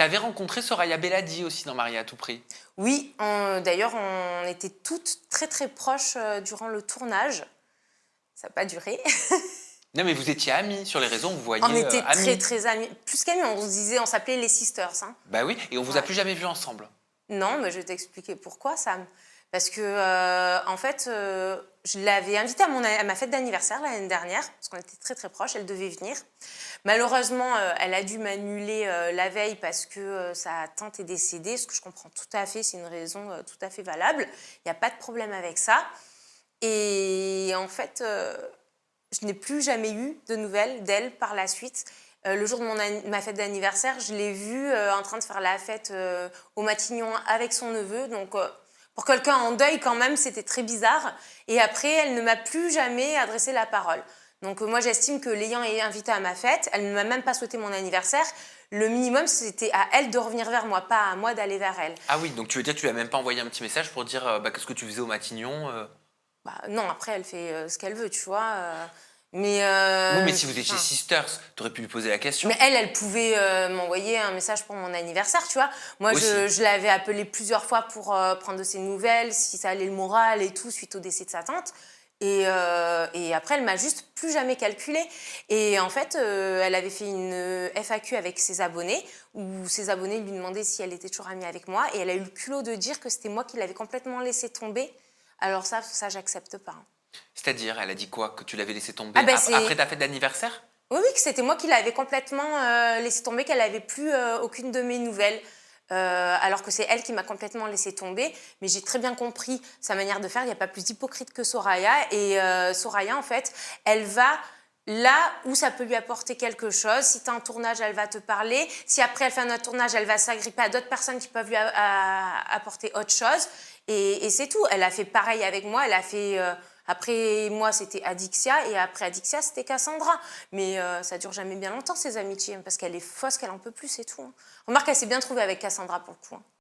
Tu avais rencontré Soraya Belladi aussi dans Mariée à tout prix. Oui, d'ailleurs, on était toutes très très proches durant le tournage. Ça n'a pas duré. Non, mais vous étiez amis sur les réseaux, on vous On voyait était très amis. très amis. Plus qu'amis, on se disait, on s'appelait les sisters. Hein. Bah oui, et on vous a Ouais. plus jamais vus ensemble. Non, mais je vais t'expliquer pourquoi, Sam. Parce que, en fait, je l'avais invitée à ma fête d'anniversaire l'année dernière, parce qu'on était très très proches, elle devait venir. Malheureusement, elle a dû m'annuler la veille parce que sa tante est décédée, ce que je comprends tout à fait, c'est une raison tout à fait valable. Il n'y a pas de problème avec ça. Et en fait, je n'ai plus jamais eu de nouvelles d'elle par la suite. Le jour de ma fête d'anniversaire, je l'ai vue en train de faire la fête au Matignon avec son neveu. Donc, pour quelqu'un en deuil, quand même, c'était très bizarre. Et après, elle ne m'a plus jamais adressé la parole. Donc, moi, j'estime que l'ayant invitée à ma fête, elle ne m'a même pas souhaité mon anniversaire. Le minimum, c'était à elle de revenir vers moi, pas à moi d'aller vers elle. Ah oui, donc tu veux dire que tu lui as même pas envoyé un petit message pour dire qu'est-ce que tu faisais au Matignon Bah, non, après, elle fait ce qu'elle veut, tu vois. Mais, Oui, mais si vous étiez enfin, sisters, tu aurais pu lui poser la question. mais elle pouvait m'envoyer un message pour mon anniversaire, tu vois. Moi, Aussi. je l'avais appelée plusieurs fois pour prendre de ses nouvelles, si ça allait le moral et tout, suite au décès de sa tante. Et après, elle m'a juste plus jamais calculé. Et en fait, elle avait fait une FAQ avec ses abonnés, où ses abonnés lui demandaient si elle était toujours amie avec moi. Et elle a eu le culot de dire que c'était moi qui l'avais complètement laissé tomber. Alors ça j'accepte pas. Hein. C'est-à-dire, elle a dit quoi? Que tu l'avais laissé tomber Ah ben après c'est... ta fête d'anniversaire? Oui, oui, que c'était moi qui l'avais complètement laissé tomber, qu'elle n'avait plus aucune de mes nouvelles. Alors que c'est elle qui m'a complètement laissé tomber. Mais j'ai très bien compris sa manière de faire. Il n'y a pas plus hypocrite que Soraya. Et Soraya, en fait, elle va là où ça peut lui apporter quelque chose. Si tu as un tournage, elle va te parler. Si après elle fait un autre tournage, elle va s'agripper à d'autres personnes qui peuvent lui apporter autre chose. Et c'est tout. Elle a fait pareil avec moi. Elle a fait... après moi, c'était Adixia, et après Adixia, c'était Cassandra. Mais ça dure jamais bien longtemps, ces amitiés, parce qu'elle est fausse, qu'elle en peut plus, c'est tout. Hein. Remarque, elle s'est bien trouvée avec Cassandra, pour le coup. Hein.